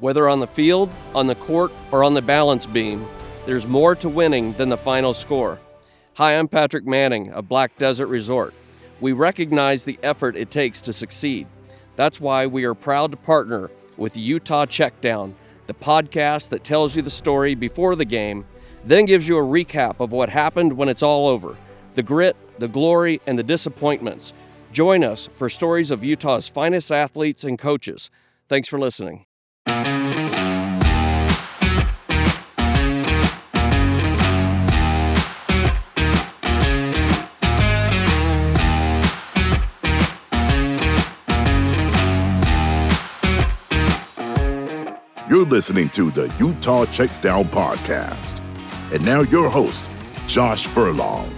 Whether on the field, on the court, or on the balance beam, there's more to winning than the final score. Hi, I'm Patrick Manning of Black Desert Resort. We recognize the effort it takes to succeed. That's why we are proud to partner with Utah Checkdown, the podcast that tells you the story before the game, then gives you a recap of what happened when it's all over, the grit, the glory, and the disappointments. Join us for stories of Utah's finest athletes and coaches. Thanks for listening. You're listening to the Utah Checkdown Podcast. And now your host, Josh Furlong.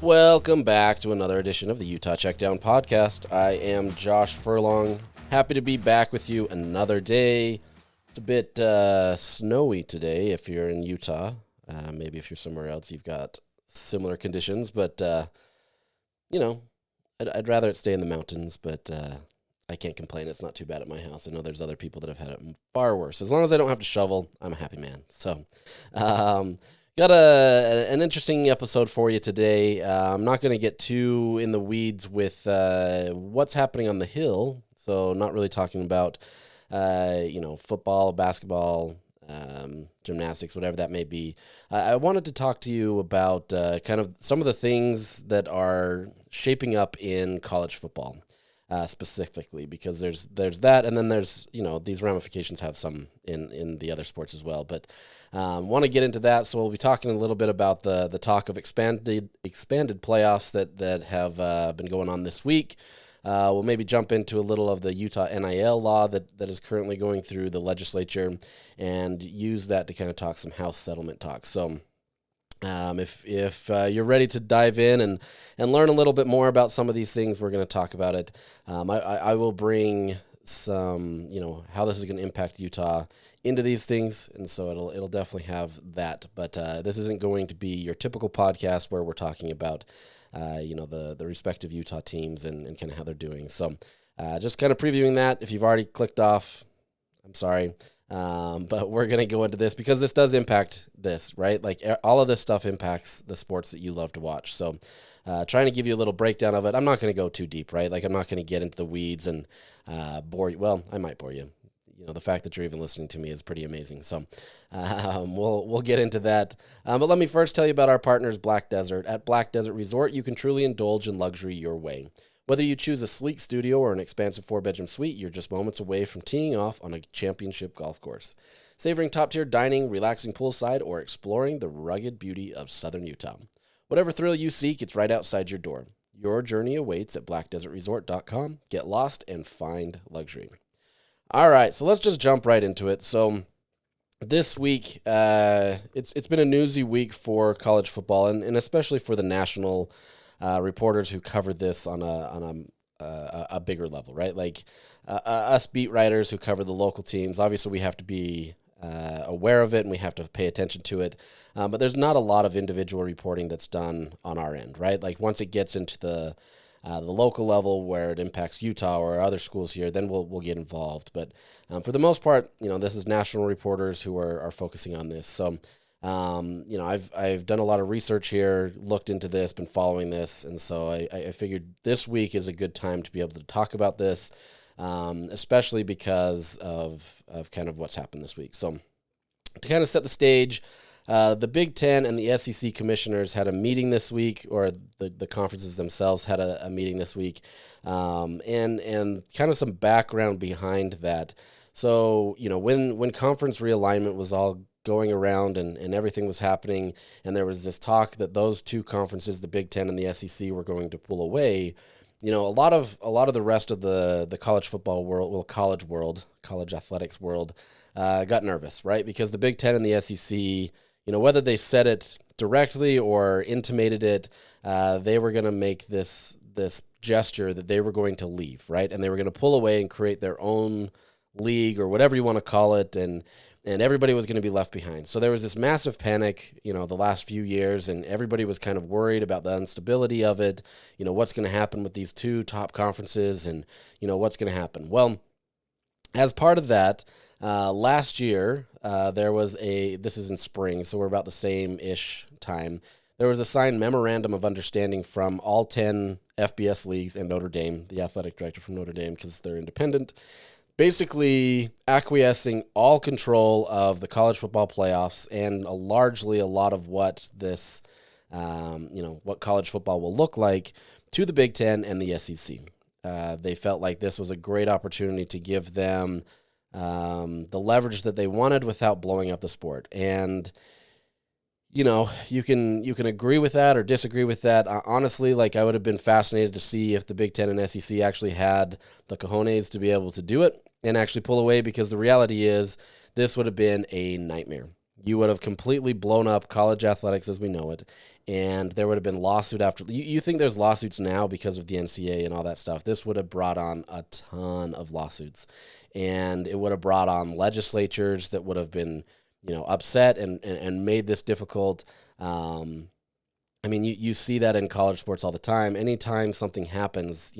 Welcome back to another edition of the Utah Checkdown Podcast. I am Josh Furlong. Happy to be back with you another day. It's a bit snowy today if you're in Utah. Maybe if you're somewhere else, you've got similar conditions. But, I'd rather it stay in the mountains. But I can't complain. It's not too bad at my house. I know there's other people that have had it far worse. As long as I don't have to shovel, I'm a happy man. So, got an interesting episode for you today. I'm not going to get too in the weeds with what's happening on the Hill. So not really talking about, football, basketball, gymnastics, whatever that may be. I wanted to talk to you about kind of some of the things that are shaping up in college football specifically, because there's that, and then there's, these ramifications have some in the other sports as well. But want to get into that, so we'll be talking a little bit about the talk of expanded playoffs that have been going on this week. We'll maybe jump into a little of the Utah NIL law that is currently going through the legislature and use that to kind of talk some house settlement talks. So if you're ready to dive in and learn a little bit more about some of these things, we're going to talk about it. I will bring some, how this is going to impact Utah into these things, and so it'll definitely have that. But this isn't going to be your typical podcast where we're talking about the respective Utah teams and kind of how they're doing. So just kind of previewing that. If you've already clicked off, I'm sorry. But we're going to go into this because this does impact this, right? Like all of this stuff impacts the sports that you love to watch. So trying to give you a little breakdown of it. I'm not going to go too deep, right? Like I'm not going to get into the weeds and bore you. Well, I might bore you. The fact that you're even listening to me is pretty amazing. So we'll get into that. But let me first tell you about our partners, Black Desert. At Black Desert Resort, you can truly indulge in luxury your way. Whether you choose a sleek studio or an expansive 4-bedroom suite, you're just moments away from teeing off on a championship golf course. Savoring top-tier dining, relaxing poolside, or exploring the rugged beauty of southern Utah. Whatever thrill you seek, it's right outside your door. Your journey awaits at blackdesertresort.com. Get lost and find luxury. All right, so let's just jump right into it. So this week, it's been a newsy week for college football, and especially for the national reporters who covered this on a bigger level, right? Like us beat writers who cover the local teams. Obviously, we have to be aware of it and we have to pay attention to it. But there's not a lot of individual reporting that's done on our end, right? Like once it gets into the local level where it impacts Utah or other schools here, then we'll get involved. But for the most part, this is national reporters who are focusing on this. So, I've done a lot of research here, looked into this, been following this, and so I figured this week is a good time to be able to talk about this, especially because of kind of what's happened this week. So to kind of set the stage, the Big Ten and the SEC commissioners had a meeting this week, or the conferences themselves had a meeting this week, and kind of some background behind that. So, when conference realignment was all going around and everything was happening, and there was this talk that those two conferences, the Big Ten and the SEC, were going to pull away, a lot of the rest of the college football world, college athletics world, got nervous, right? Because the Big Ten and the SEC, whether they said it directly or intimated it, they were going to make this gesture that they were going to leave, right? And they were going to pull away and create their own league or whatever you want to call it. And and everybody was going to be left behind. So there was this massive panic, the last few years, and everybody was kind of worried about the instability of it. What's going to happen with these two top conferences, and what's going to happen. Well, as part of that, last year there was this is in spring, so we're about the same-ish time. There was a signed memorandum of understanding from all 10 FBS leagues and Notre Dame, the athletic director from Notre Dame, because they're independent, basically acquiescing all control of the college football playoffs and largely a lot of what this, what college football will look like to the Big Ten and the SEC. They felt like this was a great opportunity to give them the leverage that they wanted without blowing up the sport. And you can agree with that or disagree with that. Honestly, I would have been fascinated to see if the Big Ten and SEC actually had the cojones to be able to do it and actually pull away, because the reality is this would have been a nightmare. You would have completely blown up college athletics as we know it, and there would have been lawsuit after. You think there's lawsuits now because of the NCAA and all that stuff. This would have brought on a ton of lawsuits, and it would have brought on legislatures that would have been upset and made this difficult. You see that in college sports all the time. Anytime something happens,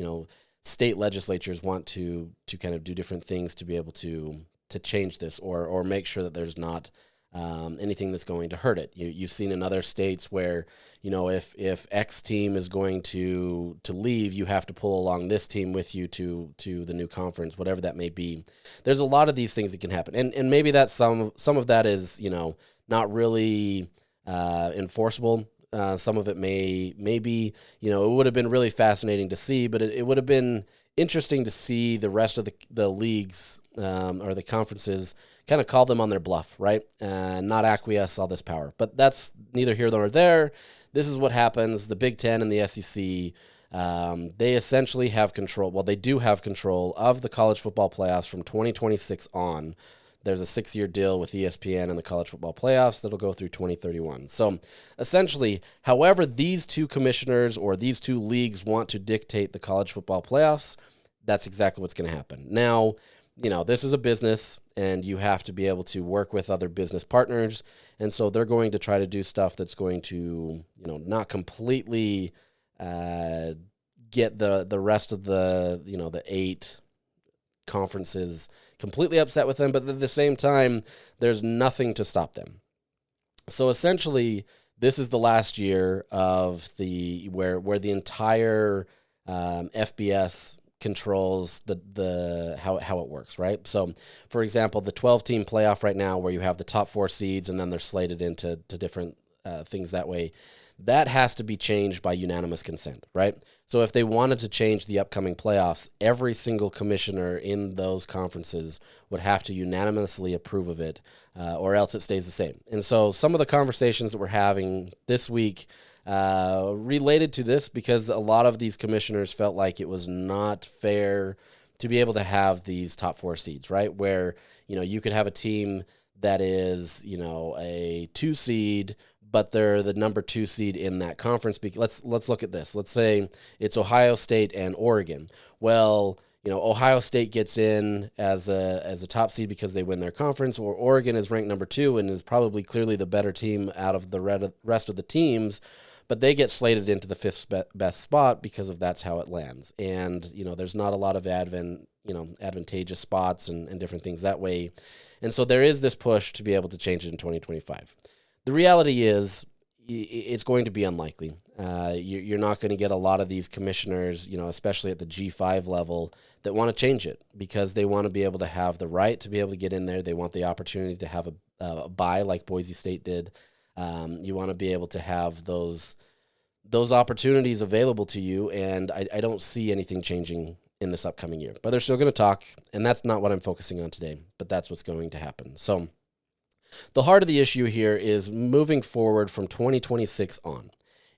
state legislatures want to kind of do different things to be able to change this or make sure that there's not anything that's going to hurt it. You've seen in other states where, if X team is going to leave, you have to pull along this team with you to the new conference, whatever that may be. There's a lot of these things that can happen. And maybe that's some of that is, not really enforceable. Some of it may be, it would have been really fascinating to see, but it would have been interesting to see the rest of the leagues or the conferences kind of call them on their bluff, right? And not acquiesce all this power. But that's neither here nor there. This is what happens. The Big Ten and the SEC, they essentially have control. Well, they do have control of the college football playoffs from 2026 on. There's a 6-year deal with ESPN and the college football playoffs that'll go through 2031. So essentially, however these two commissioners or these two leagues want to dictate the college football playoffs, that's exactly what's going to happen. Now, this is a business, and you have to be able to work with other business partners. And so they're going to try to do stuff that's going to, not completely get the rest of the 8 conferences completely upset with them, but at the same time, there's nothing to stop them. So essentially, this is the last year of where the entire FBS controls the how it works, right? So, for example, the 12-team playoff right now, where you have the top 4 seeds and then they're slated into different things that way, that has to be changed by unanimous consent, right? So if they wanted to change the upcoming playoffs, every single commissioner in those conferences would have to unanimously approve of it, or else it stays the same. And so some of the conversations that we're having this week related to this, because a lot of these commissioners felt like it was not fair to be able to have these top 4 seeds, right? Where, you could have a team that is, a 2 seed, but they're the number 2 seed in that conference. Let's look at this. Let's say it's Ohio State and Oregon. Well, Ohio State gets in as a top seed because they win their conference, or Oregon is ranked number 2 and is probably clearly the better team out of the rest of the teams, but they get slated into the 5th best spot because that's how it lands. And, there's not a lot of advantageous spots and different things that way. And so there is this push to be able to change it in 2025. The reality is it's going to be unlikely. You're not going to get a lot of these commissioners, especially at the G5 level, that want to change it because they want to be able to have the right to be able to get in there. They want the opportunity to have a bye like Boise State did. You want to be able to have those opportunities available to you, and I don't see anything changing in this upcoming year. But they're still going to talk, and that's not what I'm focusing on today, but that's what's going to happen. So the heart of the issue here is moving forward from 2026 on.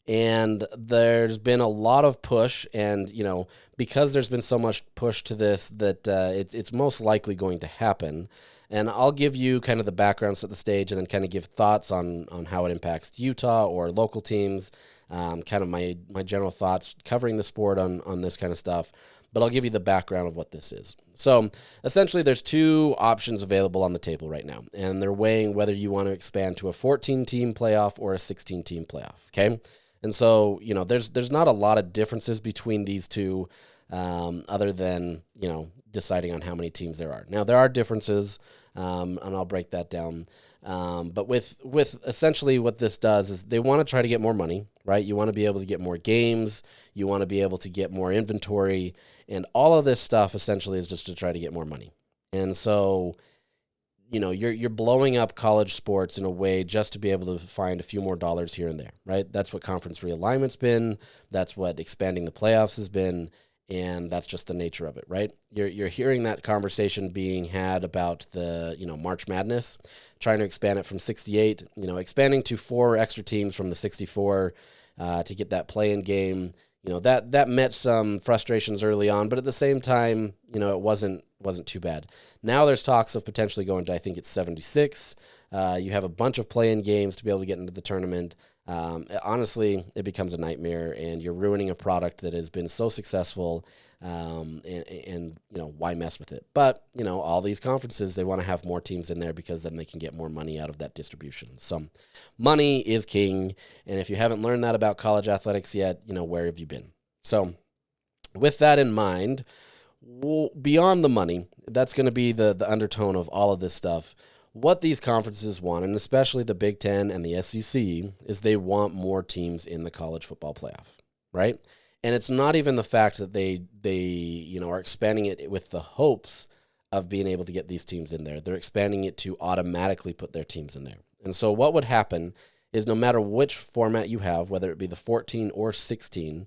And there's been a lot of push, and, because there's been so much push to this, that it's most likely going to happen. And I'll give you kind of the background, set the stage, and then kind of give thoughts on how it impacts Utah or local teams, kind of my general thoughts covering the sport on this kind of stuff. but I'll give you the background of what this is. So essentially there's two options available on the table right now, and they're weighing whether you want to expand to a 14-team playoff or a 16-team playoff, okay? And so, there's not a lot of differences between these two other than, deciding on how many teams there are. Now, there are differences, and I'll break that down. But with essentially what this does is they want to try to get more money, right? You want to be able to get more games. You want to be able to get more inventory. And all of this stuff essentially is just to try to get more money. And so, you're blowing up college sports in a way just to be able to find a few more dollars here and there, right? That's what conference realignment's been. That's what expanding the playoffs has been. And that's just the nature of it, right? You're hearing that conversation being had about the, March Madness, trying to expand it from 68, expanding to 4 extra teams from the 64 to get that play-in game. That met some frustrations early on, but at the same time, it wasn't too bad. Now there's talks of potentially going to, I think it's 76. You have a bunch of play-in games to be able to get into the tournament. Honestly, it becomes a nightmare, and you're ruining a product that has been so successful, and why mess with it? But, all these conferences, they want to have more teams in there because then they can get more money out of that distribution. So money is king, and if you haven't learned that about college athletics yet, where have you been? So with that in mind, beyond the money, that's going to be the undertone of all of this stuff. What these conferences want, and especially the Big Ten and the SEC, is they want more teams in the college football playoff, right? And it's not even the fact that they are expanding it with the hopes of being able to get these teams in there. They're expanding it to automatically put their teams in there. And so what would happen is no matter which format you have, whether it be the 14 or 16,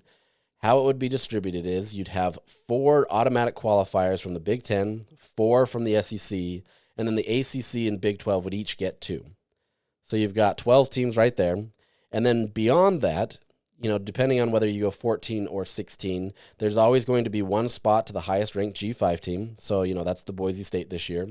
how it would be distributed is you'd have 4 automatic qualifiers from the Big Ten, 4 from the SEC, and then the ACC and Big 12 would each get 2. So you've got 12 teams right there. And then beyond that, depending on whether you go 14 or 16, there's always going to be one spot to the highest ranked G5 team. So, that's the Boise State this year.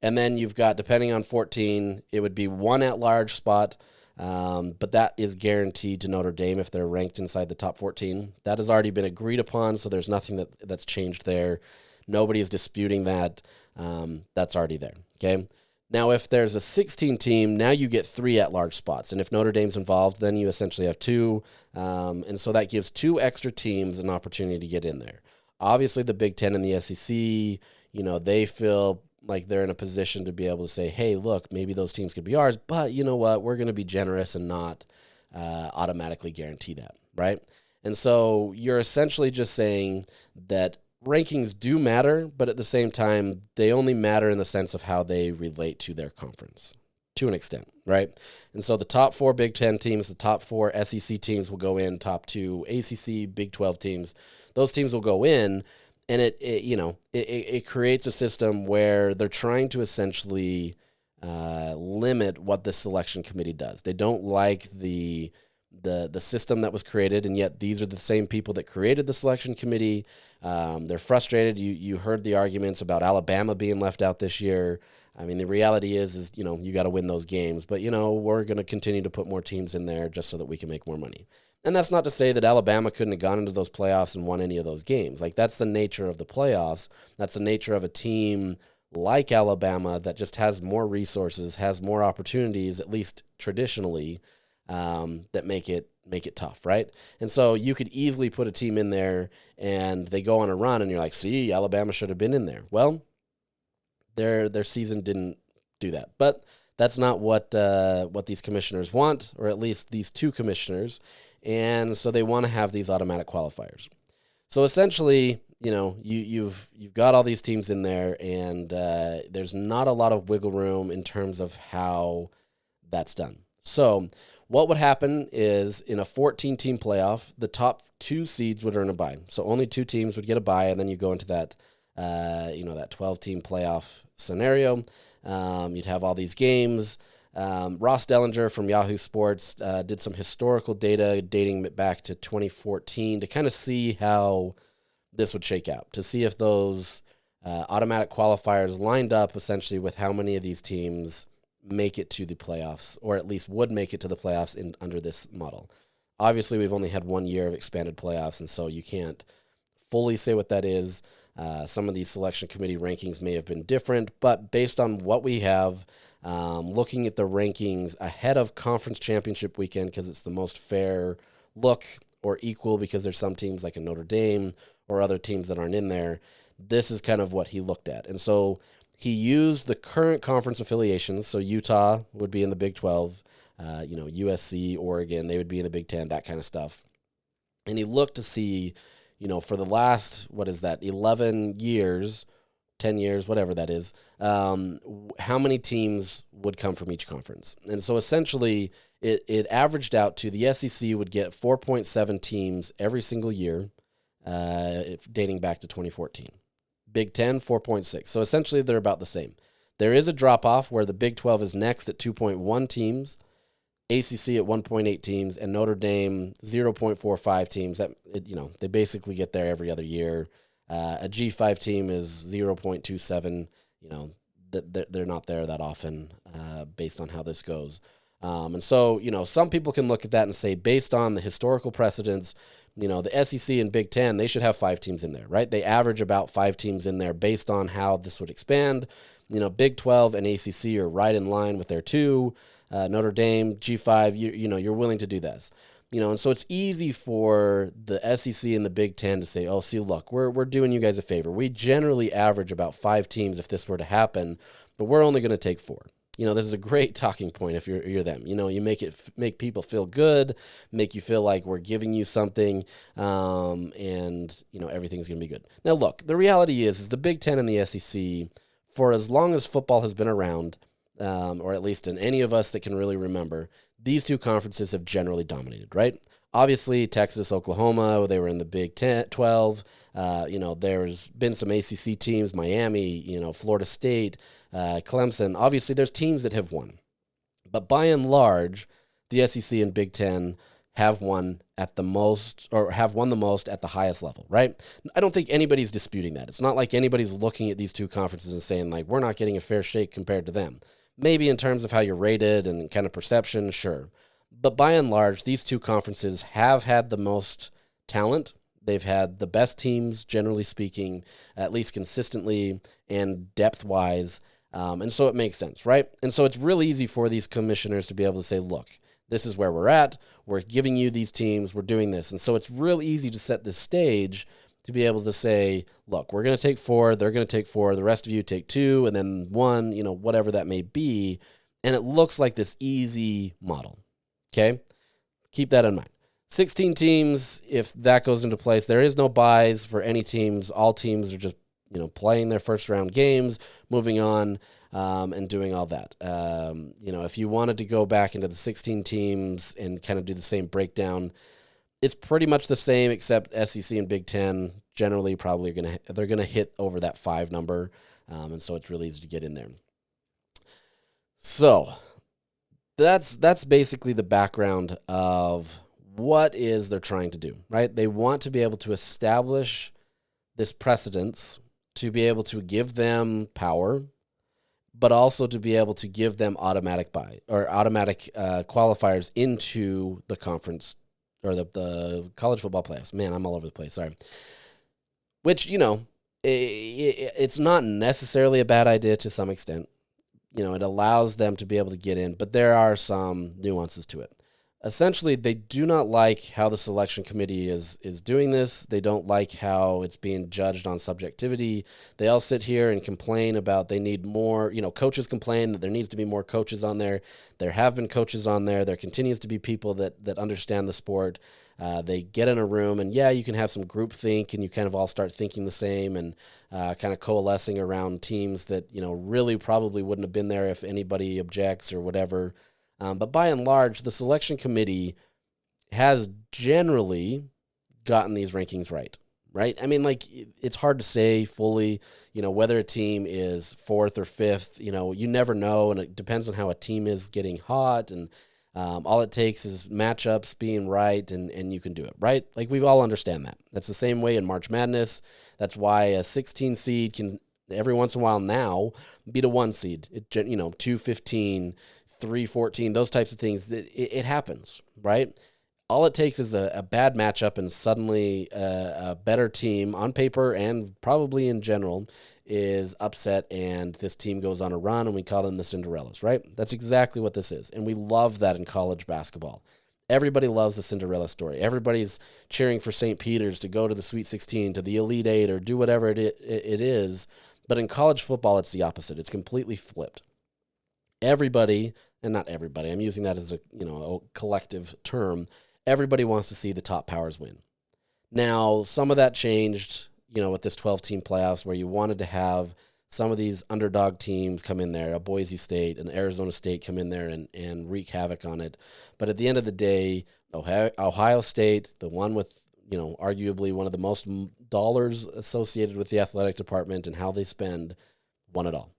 And then you've got, depending on 14, it would be one at-large spot, but that is guaranteed to Notre Dame if they're ranked inside the top 14. That has already been agreed upon, so there's nothing that's changed there. Nobody is disputing that. That's already there, okay? Now, if there's a 16 team, now you get 3 at-large spots. And if Notre Dame's involved, then you essentially have 2. And so that gives 2 extra teams an opportunity to get in there. Obviously, the Big Ten and the SEC, they feel like they're in a position to be able to say, hey, look, maybe those teams could be ours. But you know what? We're going to be generous and not automatically guarantee that, right? And so you're essentially just saying that rankings do matter, but at the same time, they only matter in the sense of how they relate to their conference to an extent, right? And so the top 4 Big Ten teams, the top 4 SEC teams will go in, top 2 ACC, Big 12 teams, those teams will go in, and it creates a system where they're trying to essentially limit what the selection committee does. They don't like the system that was created, and yet these are the same people that created the selection committee. They're frustrated. You heard the arguments about Alabama being left out this year. I mean, the reality is you got to win those games, but we're going to continue to put more teams in there just so that we can make more money. And that's not to say that Alabama couldn't have gone into those playoffs and won any of those games. Like, that's the nature of the playoffs. That's the nature of a team like Alabama that just has more resources, has more opportunities, at least traditionally, that make it tough, right? And so you could easily put a team in there and they go on a run and you're like, see, Alabama should have been in there. Well, their season didn't do that. But that's not what these commissioners want, or at least these 2 commissioners. And so they want to have these automatic qualifiers. So essentially, you've got all these teams in there, and there's not a lot of wiggle room in terms of how that's done. So what would happen is in a 14-team playoff, the top 2 seeds would earn a bye. So only 2 teams would get a bye, and then you go into that, that 12-team playoff scenario. You'd have all these games. Ross Dellinger from Yahoo Sports did some historical data dating back to 2014 to kind of see how this would shake out, to see if those automatic qualifiers lined up essentially with how many of these teams make it to the playoffs, or at least would make it to the playoffs under this model. Obviously, we've only had 1 year of expanded playoffs, and so you can't fully say what that is. Some of these selection committee rankings may have been different, but based on what we have, looking at the rankings ahead of conference championship weekend, because it's the most fair look, or equal because there's some teams like a Notre Dame or other teams that aren't in there, this is kind of what he looked at. And so he used the current conference affiliations. So Utah would be in the Big 12, USC, Oregon, they would be in the Big 10, that kind of stuff. And he looked to see, for the last, 11 years, 10 years, whatever that is, how many teams would come from each conference. And so essentially it averaged out to the SEC would get 4.7 teams every single year, dating back to 2014. Big 10, 4.6. So essentially they're about the same. There is a drop-off where the Big 12 is next at 2.1 teams, ACC at 1.8 teams, and Notre Dame 0.45 teams. They basically get there every other year. A G5 team is 0.27. They're not there that often based on how this goes. And so, some people can look at that and say, based on the historical precedents, the SEC and Big 10, they should have 5 teams in there, right? They average about 5 teams in there based on how this would expand. Big 12 and ACC are right in line with their 2. Notre Dame, G5, you're willing to do this. And so it's easy for the SEC and the Big 10 to say, oh, see, look, we're doing you guys a favor. We generally average about 5 teams if this were to happen, but we're only going to take 4. This is a great talking point if you're them. You make people feel good, make you feel like we're giving you something, and everything's going to be good. Now, look, the reality is the Big 10 and the SEC, for as long as football has been around, or at least in any of us that can really remember, these 2 conferences have generally dominated, right? Obviously, Texas, Oklahoma, they were in the Big 12. There's been some ACC teams, Miami, Florida State, Clemson. Obviously, there's teams that have won. But by and large, the SEC and Big 10 have won the most at the highest level, right? I don't think anybody's disputing that. It's not like anybody's looking at these 2 conferences and saying, like, we're not getting a fair shake compared to them. Maybe in terms of how you're rated and kind of perception, sure. But by and large, these 2 conferences have had the most talent. They've had the best teams, generally speaking, at least consistently and depth-wise. And so it makes sense, right? And so it's real easy for these commissioners to be able to say, look, this is where we're at. We're giving you these teams. We're doing this. And so it's real easy to set this stage to be able to say, look, we're going to take 4. They're going to take 4. The rest of you take 2 and then 1, whatever that may be. And it looks like this easy model. Okay? Keep that in mind. 16 teams, if that goes into place, there is no buys for any teams. All teams are just, playing their first round games, moving on, and doing all that. If you wanted to go back into the 16 teams and kind of do the same breakdown, it's pretty much the same, except SEC and Big 10 generally probably they're gonna hit over that 5 number, and so it's really easy to get in there. So that's basically the background of what is they're trying to do, right? They want to be able to establish this precedence, to be able to give them power, but also to be able to give them automatic qualifiers into the conference or the college football playoffs. Man, I'm all over the place. Sorry. Which, it's not necessarily a bad idea to some extent. It allows them to be able to get in, but there are some nuances to it. Essentially, they do not like how the selection committee is doing this. They don't like how it's being judged on subjectivity. They all sit here and complain about they need more. Coaches complain that there needs to be more coaches on there. There have been coaches on there. There continues to be people that understand the sport. They get in a room, and you can have some group think, and you kind of all start thinking the same and kind of coalescing around teams that, really probably wouldn't have been there if anybody objects or whatever. But by and large, the selection committee has generally gotten these rankings right? I mean, it's hard to say fully, whether a team is 4th or 5th, you never know, and it depends on how a team is getting hot, and all it takes is matchups being right, and you can do it, right? We all understand that. That's the same way in March Madness. That's why a 16 seed can, every once in a while now, beat a 1 seed. 2-15, 3-14, those types of things. It happens, right? All it takes is a bad matchup, and suddenly a better team on paper and probably in general is upset, and this team goes on a run, and we call them the Cinderellas, right? That's exactly what this is, and we love that in college basketball. Everybody loves the Cinderella story. Everybody's cheering for St. Peter's to go to the Sweet 16, to the Elite Eight, or do whatever it is. But in college football, it's the opposite. It's completely flipped. Everybody, and not everybody, I'm using that as a collective term. Everybody wants to see the top powers win. Now, some of that changed, with this 12-team playoffs, where you wanted to have some of these underdog teams come in there, a Boise State, an Arizona State come in there and wreak havoc on it. But at the end of the day, Ohio State, the one with, arguably one of the most dollars associated with the athletic department and how they spend, won it all.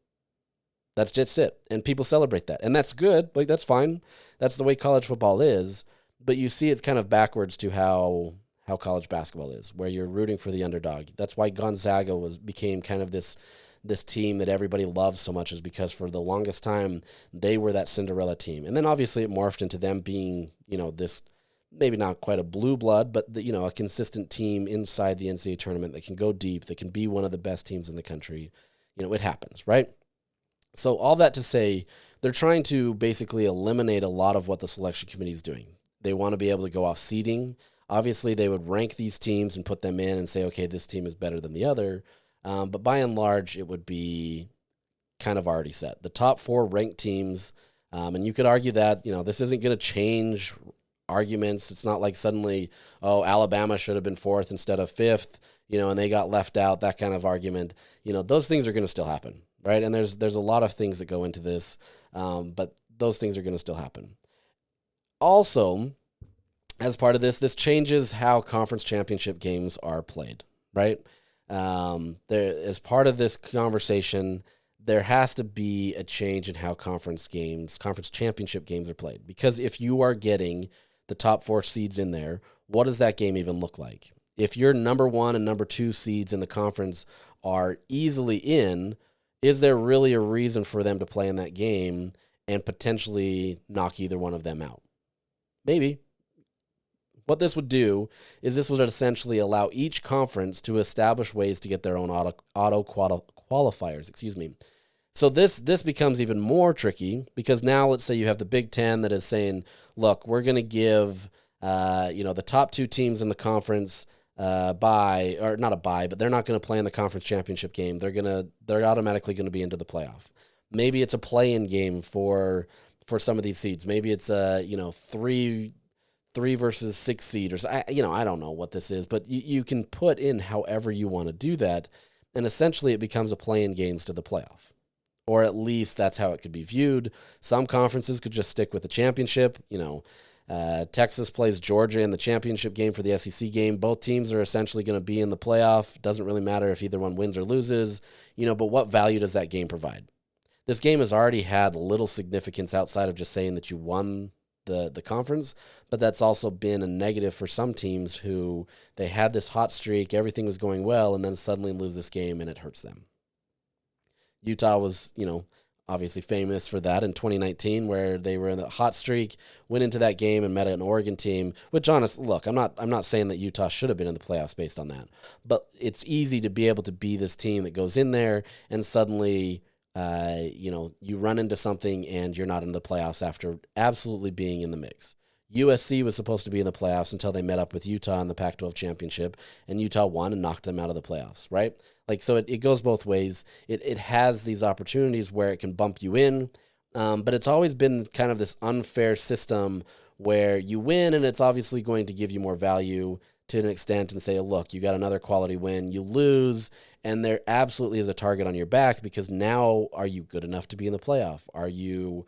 That's just it. And people celebrate that. And that's good. Like, that's fine. That's the way college football is. But you see it's kind of backwards to how college basketball is, where you're rooting for the underdog. That's why Gonzaga became kind of this team that everybody loves so much, is because for the longest time they were that Cinderella team. And then obviously it morphed into them being, this maybe not quite a blue blood, but a consistent team inside the NCAA tournament that can go deep, that can be one of the best teams in the country. It happens, right? So all that to say, they're trying to basically eliminate a lot of what the selection committee is doing. They want to be able to go off seeding. Obviously, they would rank these teams and put them in and say, okay, this team is better than the other. But by and large, it would be kind of already set. The top 4 ranked teams, and you could argue that, this isn't going to change arguments. It's not like suddenly, Alabama should have been 4th instead of 5th, and they got left out, that kind of argument. Those things are going to still happen, right? And there's a lot of things that go into this, but those things are going to still happen. Also, as part of this changes how conference championship games are played, right? As part of this conversation, there has to be a change in how conference championship games are played. Because if you are getting the top 4 seeds in there, what does that game even look like? If your number 1 and number 2 seeds in the conference are easily in, is there really a reason for them to play in that game and potentially knock either one of them out? Maybe. What this would do is this would essentially allow each conference to establish ways to get their own auto qualifiers. So this becomes even more tricky, because now let's say you have the Big Ten that is saying, look, we're going to give the top 2 teams in the conference not a bye, but they're not going to play in the conference championship game. They're automatically going to be into the playoff. Maybe it's a play-in game for some of these seeds. Maybe it's a 3 versus 6 seed, or I don't know what this is, but you can put in however you want to do that, and essentially it becomes a play-in games to the playoff, or at least that's how it could be viewed. Some conferences could just stick with the championship. Texas plays Georgia in the championship game for the SEC game. Both teams are essentially going to be in the playoff. Doesn't really matter if either one wins or loses, but what value does that game provide? This game has already had little significance outside of just saying that you won the conference, but that's also been a negative for some teams who they had this hot streak, everything was going well, and then suddenly lose this game and it hurts them. Utah was, obviously famous for that in 2019, where they were in a hot streak, went into that game and met an Oregon team, which look, I'm not saying that Utah should have been in the playoffs based on that, but it's easy to be able to be this team that goes in there and suddenly you run into something and you're not in the playoffs after absolutely being in the mix. USC was supposed to be in the playoffs until they met up with Utah in the Pac-12 championship, and Utah won and knocked them out of the playoffs, right? So it goes both ways. It has these opportunities where it can bump you in, but it's always been kind of this unfair system where you win and it's obviously going to give you more value to an extent and say, look, you got another quality win. You lose, and there absolutely is a target on your back, because now are you good enough to be in the playoff? Are you,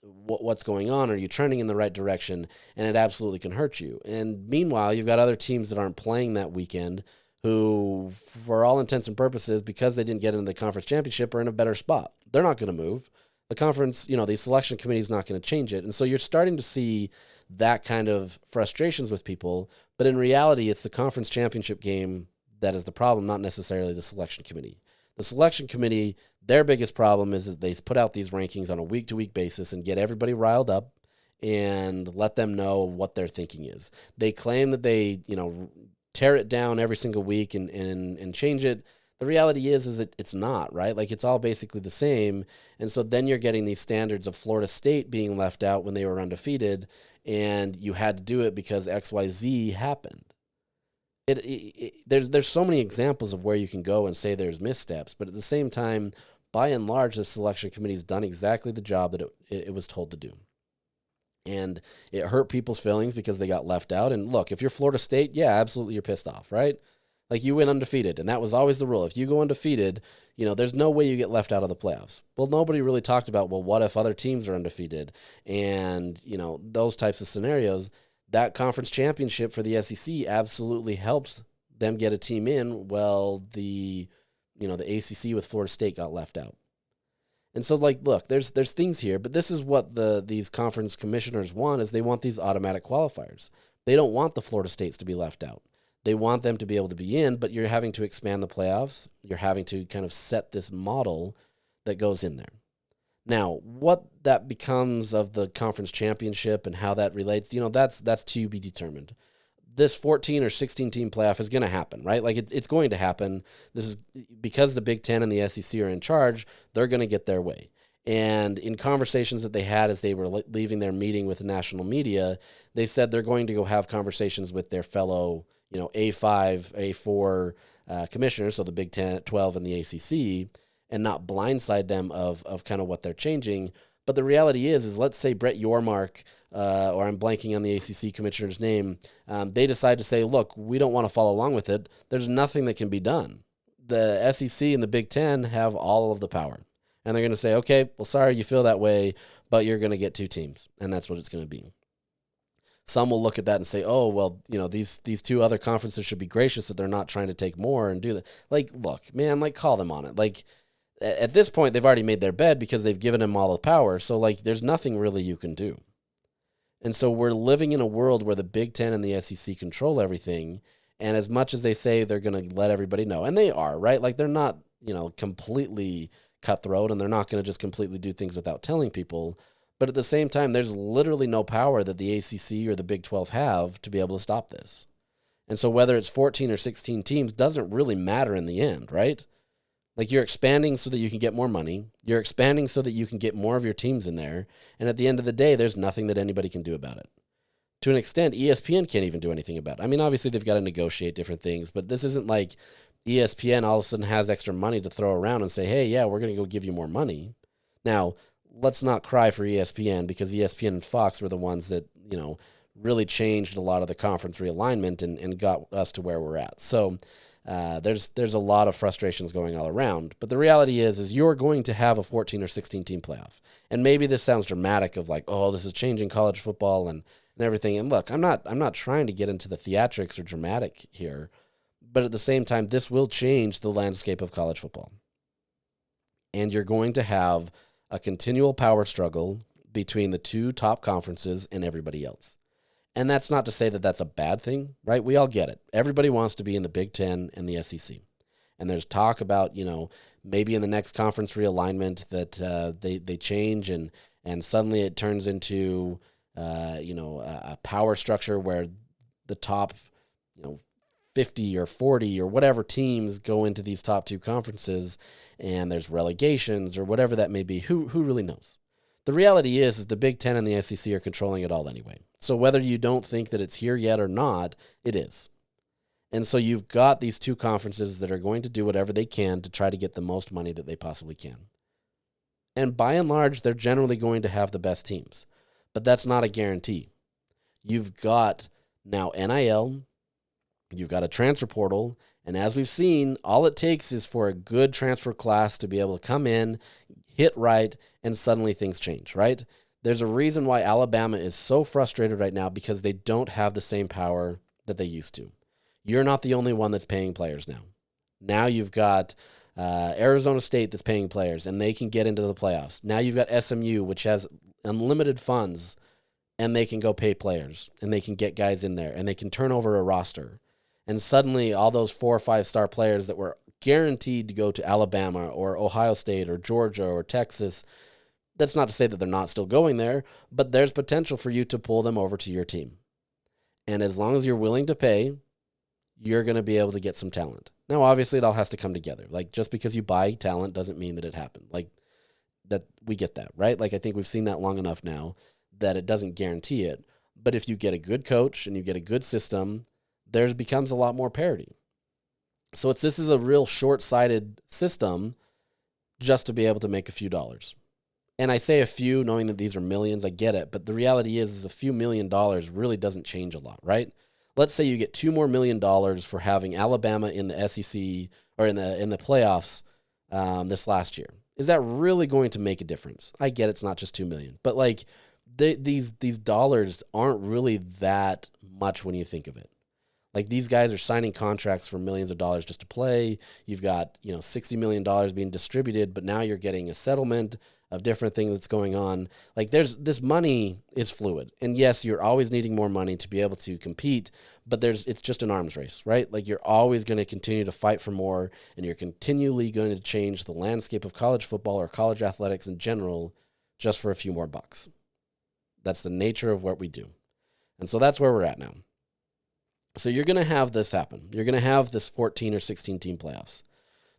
what's going on? Are you trending in the right direction? And it absolutely can hurt you. And meanwhile, you've got other teams that aren't playing that weekend who, for all intents and purposes, because they didn't get into the conference championship, are in a better spot. They're not going to move. The conference, the selection committee is not going to change it. And so you're starting to see that kind of frustrations with people. But in reality, it's the conference championship game that is the problem, not necessarily the selection committee. The selection committee, their biggest problem is that they put out these rankings on a week-to-week basis and get everybody riled up and let them know what their thinking is. They claim that they, tear it down every single week and change it. The reality is it's not, right? Like, it's all basically the same. And so then you're getting these standards of Florida State being left out when they were undefeated, and you had to do it because XYZ happened. There's so many examples of where you can go and say there's missteps, but at the same time, by and large, the selection committee's done exactly the job that it was told to do. And it hurt people's feelings because they got left out. And look, if you're Florida State, yeah, absolutely, you're pissed off, right? Like, you went undefeated, and that was always the rule. If you go undefeated, there's no way you get left out of the playoffs. Well, nobody really talked about, well, what if other teams are undefeated? And, those types of scenarios. That conference championship for the SEC absolutely helped them get a team in. Well, the ACC with Florida State got left out. And so, like, look, there's things here, but this is what these conference commissioners want, is they want these automatic qualifiers. They don't want the Florida States to be left out. They want them to be able to be in, but you're having to expand the playoffs. You're having to kind of set this model that goes in there. Now, what that becomes of the conference championship and how that relates, that's to be determined. This 14 or 16 team playoff is going to happen, right? Like, it's going to happen. This is because the Big Ten and the SEC are in charge. They're going to get their way. And in conversations that they had as they were leaving their meeting with the national media, they said they're going to go have conversations with their fellow, A5, A4 commissioners, so the Big 10, 12, and the ACC, and not blindside them of kind of what they're changing. But the reality is let's say Brett Yormark, or I'm blanking on the ACC commissioner's name, they decide to say, look, we don't want to follow along with it. There's nothing that can be done. The SEC and the Big Ten have all of the power. And they're going to say, okay, well, sorry you feel that way, but you're going to get two teams. And that's what it's going to be. Some will look at that and say, oh, well, these two other conferences should be gracious that they're not trying to take more and do that. Like, look, man, like, call them on it. Like, at this point, they've already made their bed because they've given them all the power. So, like, there's nothing really you can do. And so we're living in a world where the Big Ten and the SEC control everything. And as much as they say they're going to let everybody know, and they are, right? Like, they're not, completely cutthroat, and they're not going to just completely do things without telling people. But at the same time, there's literally no power that the ACC or the Big 12 have to be able to stop this. And so whether it's 14 or 16 teams doesn't really matter in the end, right? Like, you're expanding so that you can get more money. You're expanding so that you can get more of your teams in there. And at the end of the day, there's nothing that anybody can do about it. To an extent, ESPN can't even do anything about it. I mean, obviously, they've got to negotiate different things, but this isn't like ESPN all of a sudden has extra money to throw around and say, hey, yeah, we're going to go give you more money. Now, let's not cry for ESPN, because ESPN and Fox were the ones that, really changed a lot of the conference realignment and got us to where we're at. So there's a lot of frustrations going all around. But the reality is you're going to have a 14 or 16 team playoff. And maybe this sounds dramatic of like, oh, this is changing college football and everything. And look, I'm not trying to get into the theatrics or dramatic here. But at the same time, this will change the landscape of college football. And you're going to have a continual power struggle between the two top conferences and everybody else. And that's not to say that that's a bad thing, right? We all get it. Everybody wants to be in the Big Ten and the SEC. And there's talk about, maybe in the next conference realignment that they change and suddenly it turns into, a power structure where the top, 50 or 40 or whatever teams go into these top two conferences, and there's relegations or whatever that may be. Who really knows? The reality is the Big Ten and the SEC are controlling it all anyway. So whether you don't think that it's here yet or not, it is. And so you've got these two conferences that are going to do whatever they can to try to get the most money that they possibly can. And by and large, they're generally going to have the best teams. But that's not a guarantee. You've got now NIL, you've got a transfer portal, and as we've seen, all it takes is for a good transfer class to be able to come in, hit right, and suddenly things change, right? There's a reason why Alabama is so frustrated right now, because they don't have the same power that they used to. You're not the only one that's paying players now. Now you've got Arizona State that's paying players, and they can get into the playoffs. Now you've got SMU, which has unlimited funds, and they can go pay players, and they can get guys in there, and they can turn over a roster. And suddenly all those 4 or 5 star players that were guaranteed to go to Alabama or Ohio State or Georgia or Texas, That's not to say that they're not still going there, but there's potential for you to pull them over to your team. And as long as you're willing to pay, you're going to be able to get some talent. Now, obviously, it all has to come together. Like, just because you buy talent doesn't mean that it happened. Like, that we get that, right? Like, I think we've seen that long enough now that it doesn't guarantee it. But if you get a good coach and you get a good system, there becomes a lot more parity. So this is a real short-sighted system just to be able to make a few dollars. And I say a few, knowing that these are millions, I get it. But the reality is a few $1 million really doesn't change a lot, right? Let's say you get $2 more million for having Alabama in the SEC or in the playoffs this last year. Is that really going to make a difference? I get it's not just $2 million, but like these dollars aren't really that much when you think of it. Like, these guys are signing contracts for millions of dollars just to play. You've got, $60 million being distributed, but now you're getting a settlement of different things that's going on. Like, this money is fluid. And yes, you're always needing more money to be able to compete, but it's just an arms race, right? Like, you're always going to continue to fight for more, and you're continually going to change the landscape of college football or college athletics in general just for a few more bucks. That's the nature of what we do. And so that's where we're at now. So you're going to have this happen. You're going to have this 14 or 16 team playoffs.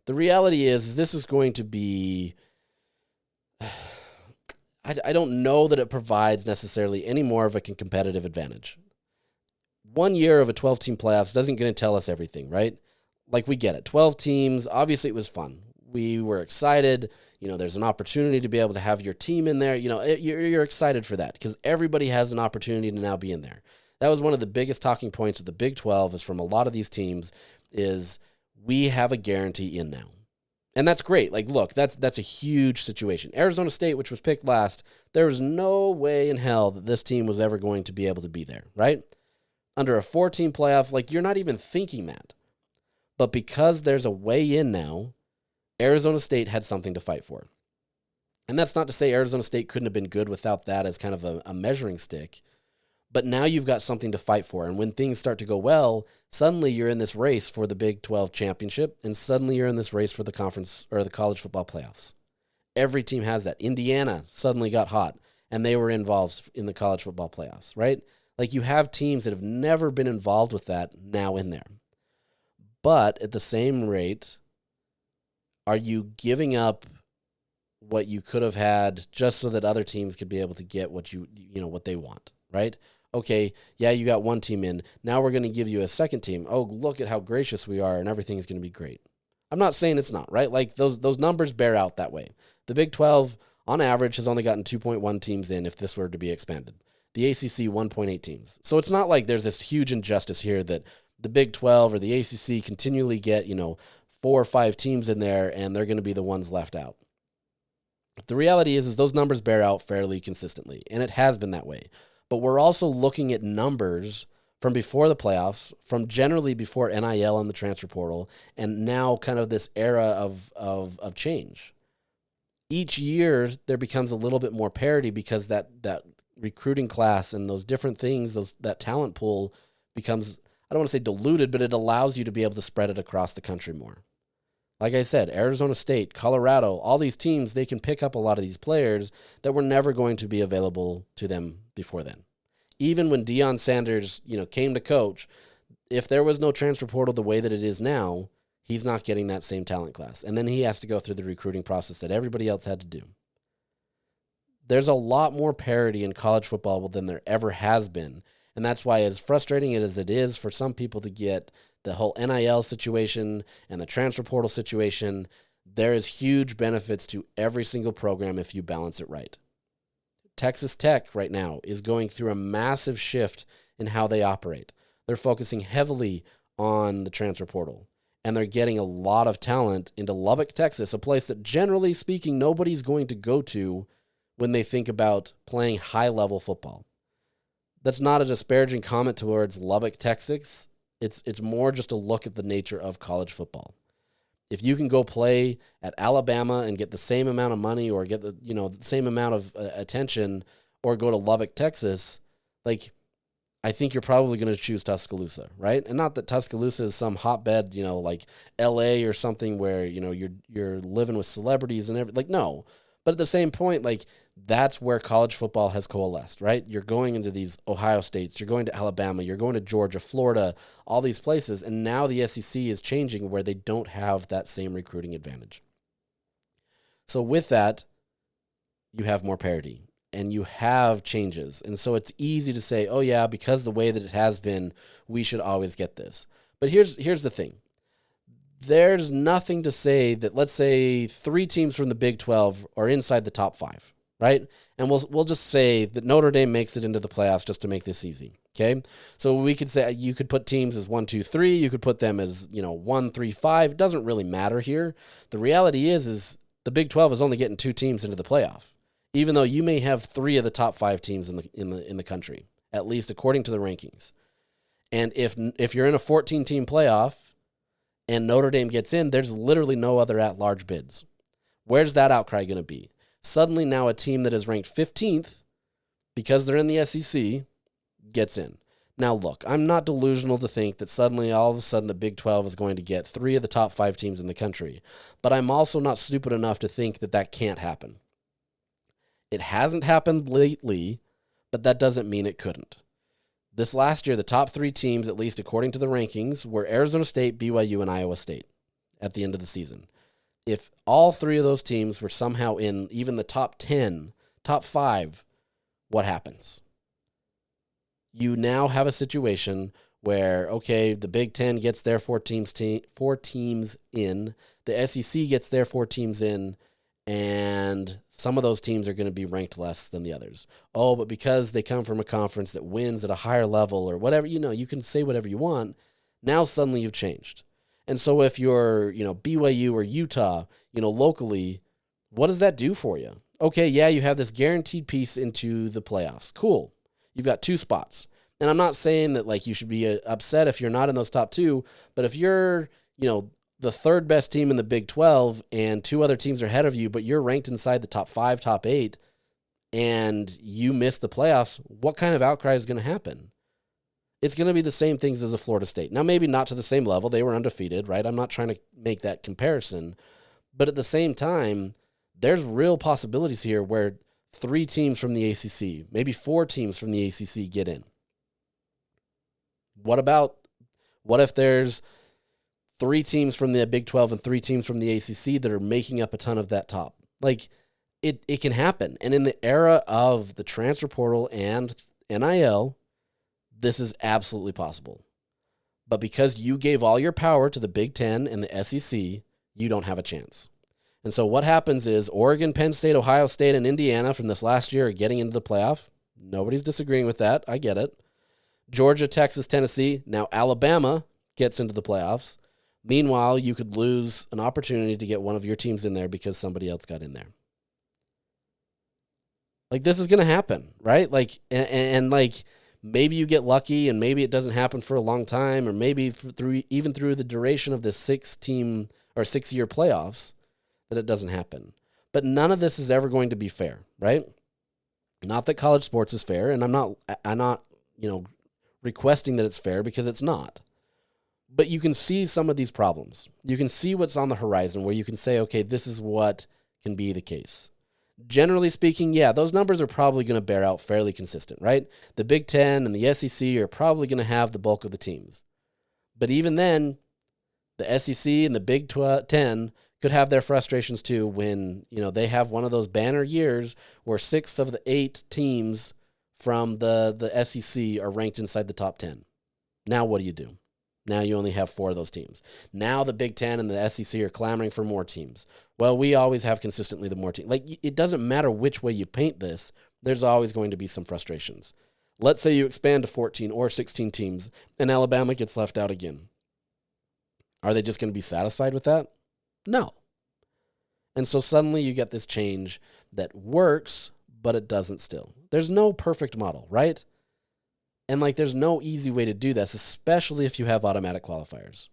The reality is this is going to be, I don't know that it provides necessarily any more of a competitive advantage. 1 year of a 12 team playoffs doesn't going to tell us everything, right? Like, we get it. 12 teams, obviously it was fun. We were excited. There's an opportunity to be able to have your team in there. You're excited for that because everybody has an opportunity to now be in there. That was one of the biggest talking points of the Big 12 is from a lot of these teams is we have a guarantee in now. And that's great. Like, look, that's a huge situation. Arizona State, which was picked last, there was no way in hell that this team was ever going to be able to be there, right? Under a 4-team playoff, like, you're not even thinking that. But because there's a way in now, Arizona State had something to fight for. And that's not to say Arizona State couldn't have been good without that as kind of a measuring stick. But now you've got something to fight for. And when things start to go well, suddenly you're in this race for the Big 12 championship, and suddenly you're in this race for the conference or the college football playoffs. Every team has that. Indiana suddenly got hot, and they were involved in the college football playoffs, right? Like, you have teams that have never been involved with that now in there. But at the same rate, are you giving up what you could have had just so that other teams could be able to get what what they want, right? Okay, yeah, you got one team in. Now we're going to give you a second team. Oh, look at how gracious we are, and everything is going to be great. I'm not saying it's not, right? Like, those numbers bear out that way. The Big 12, on average, has only gotten 2.1 teams in if this were to be expanded. The ACC, 1.8 teams. So it's not like there's this huge injustice here that the Big 12 or the ACC continually get, 4 or 5 teams in there, and they're going to be the ones left out. The reality is those numbers bear out fairly consistently, and it has been that way. But we're also looking at numbers from before the playoffs, from generally before NIL and the transfer portal, and now kind of this era of change. Each year, there becomes a little bit more parity because that recruiting class and those different things, that talent pool becomes, I don't want to say diluted, but it allows you to be able to spread it across the country more. Like I said, Arizona State, Colorado, all these teams, they can pick up a lot of these players that were never going to be available to them before then. Even when Deion Sanders, came to coach, if there was no transfer portal the way that it is now, he's not getting that same talent class. And then he has to go through the recruiting process that everybody else had to do. There's a lot more parity in college football than there ever has been. And that's why, as frustrating as it is for some people to get the whole NIL situation and the transfer portal situation, there is huge benefits to every single program if you balance it right. Texas Tech right now is going through a massive shift in how they operate. They're focusing heavily on the transfer portal, and they're getting a lot of talent into Lubbock, Texas, a place that, generally speaking, nobody's going to go to when they think about playing high-level football. That's not a disparaging comment towards Lubbock, Texas. It's more just a look at the nature of college football. If you can go play at Alabama and get the same amount of money or get the same amount of attention, or go to Lubbock, Texas, like, I think you're probably going to choose Tuscaloosa, right? And not that Tuscaloosa is some hotbed, like LA or something where, you're living with celebrities and everything. Like, no. But at the same point, like, that's where college football has coalesced, right? You're going into these Ohio States, you're going to Alabama, you're going to Georgia, Florida, all these places, and now the SEC is changing where they don't have that same recruiting advantage. So with that, you have more parity and you have changes. And so it's easy to say, oh yeah, because the way that it has been, we should always get this. But here's the thing. There's nothing to say that, let's say 3 teams from the Big 12 are inside the top 5, right? And we'll just say that Notre Dame makes it into the playoffs just to make this easy, okay? So we could say you could put teams as 1, 2, 3. You could put them as 1, 3, 5. It doesn't really matter here. The reality is the Big 12 is only getting 2 teams into the playoff, even though you may have 3 of the top 5 teams in the country, at least according to the rankings. And if you're in a 14-team playoff and Notre Dame gets in, there's literally no other at-large bids. Where's that outcry going to be? Suddenly now a team that is ranked 15th, because they're in the SEC, gets in. Now look, I'm not delusional to think that suddenly all of a sudden the Big 12 is going to get 3 of the top 5 teams in the country, but I'm also not stupid enough to think that that can't happen. It hasn't happened lately, but that doesn't mean it couldn't. This last year, the top 3 teams, at least according to the rankings, were Arizona State, BYU, and Iowa State at the end of the season. If all 3 of those teams were somehow in even the top 10, top 5, what happens? You now have a situation where, okay, the Big 10 gets their 4 teams in, the SEC gets their 4 teams in, and some of those teams are going to be ranked less than the others. Oh, but because they come from a conference that wins at a higher level or whatever, you can say whatever you want. Now suddenly you've changed. And so if you're, BYU or Utah, locally, what does that do for you? Okay, yeah, you have this guaranteed piece into the playoffs. Cool. You've got 2 spots. And I'm not saying that you should be upset if you're not in those top 2, but if you're, the 3rd best team in the Big 12 and 2 other teams are ahead of you, but you're ranked inside the top 5, top 8, and you miss the playoffs, what kind of outcry is going to happen? It's going to be the same things as a Florida State. Now, maybe not to the same level. They were undefeated, right? I'm not trying to make that comparison. But at the same time, there's real possibilities here where 3 teams from the ACC, maybe 4 teams from the ACC get in. What if there's 3 teams from the Big 12 and 3 teams from the ACC that are making up a ton of that top? It can happen. And in the era of the transfer portal and NIL, this is absolutely possible. But because you gave all your power to the Big 10 and the SEC, you don't have a chance. And so what happens is Oregon, Penn State, Ohio State, and Indiana from this last year are getting into the playoff. Nobody's disagreeing with that. I get it. Georgia, Texas, Tennessee, now Alabama gets into the playoffs. Meanwhile, you could lose an opportunity to get one of your teams in there because somebody else got in there. This is going to happen, right? Maybe you get lucky and maybe it doesn't happen for a long time, or maybe through the duration of this 6-team or 6-year playoffs that it doesn't happen. But none of this is ever going to be fair, right? Not that college sports is fair, and I'm not requesting that it's fair, because it's not. But you can see some of these problems. You can see what's on the horizon where you can say, okay, this is what can be the case. Generally speaking, yeah, those numbers are probably going to bear out fairly consistent, right? The Big 10 and the SEC are probably going to have the bulk of the teams. But even then, the SEC and the Big 10 could have their frustrations too when, they have one of those banner years where 6 of the 8 teams from the SEC are ranked inside the top 10. Now what do? Now you only have 4 of those teams. Now the Big 10 and the SEC are clamoring for more teams. Well, we always have consistently the more teams. It doesn't matter which way you paint this, there's always going to be some frustrations. Let's say you expand to 14 or 16 teams and Alabama gets left out again. Are they just going to be satisfied with that? No. And so suddenly you get this change that works, but it doesn't still. There's no perfect model, right? And there's no easy way to do this, especially if you have automatic qualifiers.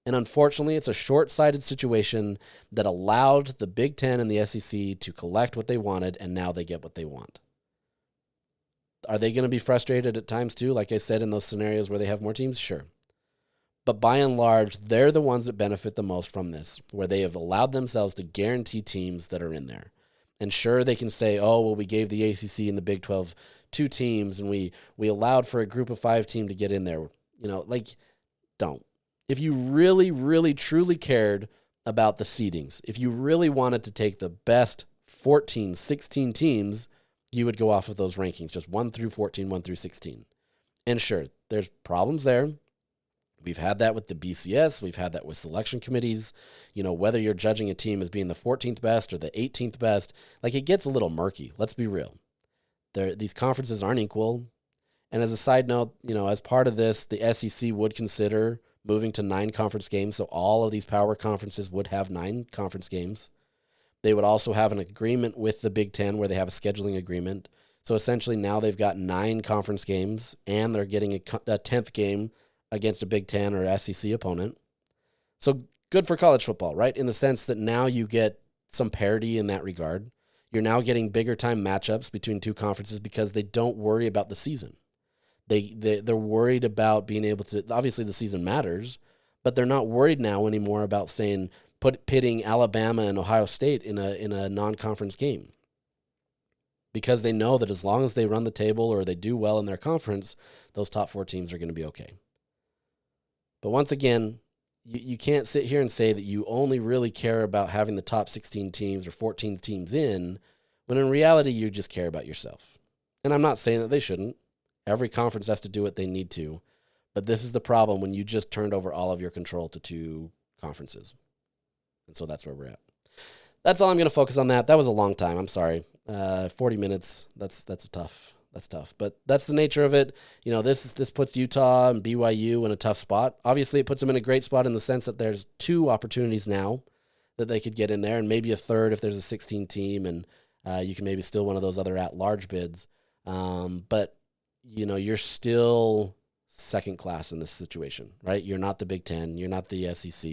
And unfortunately, it's a short-sighted situation that allowed the Big 10 and the SEC to collect what they wanted, and now they get what they want. Are they going to be frustrated at times too? Like I said, in those scenarios where they have more teams? Sure. But by and large, they're the ones that benefit the most from this, where they have allowed themselves to guarantee teams that are in there. And sure, they can say, oh, well, we gave the ACC and the Big 12 two teams, and we allowed for a group of 5 team to get in there. Don't. If you really, really, truly cared about the seedings, if you really wanted to take the best 14, 16 teams, you would go off of those rankings, just 1 through 14, 1 through 16. And sure, there's problems there. We've had that with the BCS. We've had that with selection committees. Whether you're judging a team as being the 14th best or the 18th best, it gets a little murky. Let's be real. These conferences aren't equal. And as a side note, as part of this, the SEC would consider moving to 9 conference games. So all of these power conferences would have 9 conference games. They would also have an agreement with the Big Ten where they have a scheduling agreement. So essentially now they've got 9 conference games, and they're getting a 10th game against a Big Ten or SEC opponent. So good for college football, right? In the sense that now you get some parity in that regard. You're now getting bigger time matchups between 2 conferences because they don't worry about the season. They're worried about being able to, obviously the season matters, but they're not worried now anymore about saying pitting Alabama and Ohio State in a non-conference game. Because they know that as long as they run the table or they do well in their conference, those top 4 teams are going to be okay. But once again, you can't sit here and say that you only really care about having the top 16 teams or 14 teams in, when in reality, you just care about yourself. And I'm not saying that they shouldn't. Every conference has to do what they need to. But this is the problem when you just turned over all of your control to 2 conferences. And so that's where we're at. That's all I'm going to focus on that. That was a long time. I'm sorry. 40 minutes. That's tough. That's tough, but that's the nature of it. This puts Utah and BYU in a tough spot. Obviously, it puts them in a great spot in the sense that there's 2 opportunities now that they could get in there, and maybe a third if there's a 16 team, and you can maybe steal one of those other at-large bids. But you're still second class in this situation, right? You're not the Big Ten, you're not the SEC,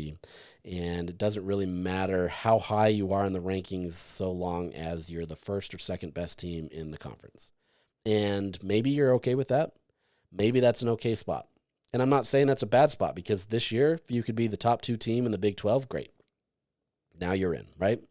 and it doesn't really matter how high you are in the rankings so long as you're the first or second best team in the conference. And maybe you're okay with that. Maybe that's an okay spot. And I'm not saying that's a bad spot, because this year, if you could be the top 2 team in the Big 12, great. Now you're in, right?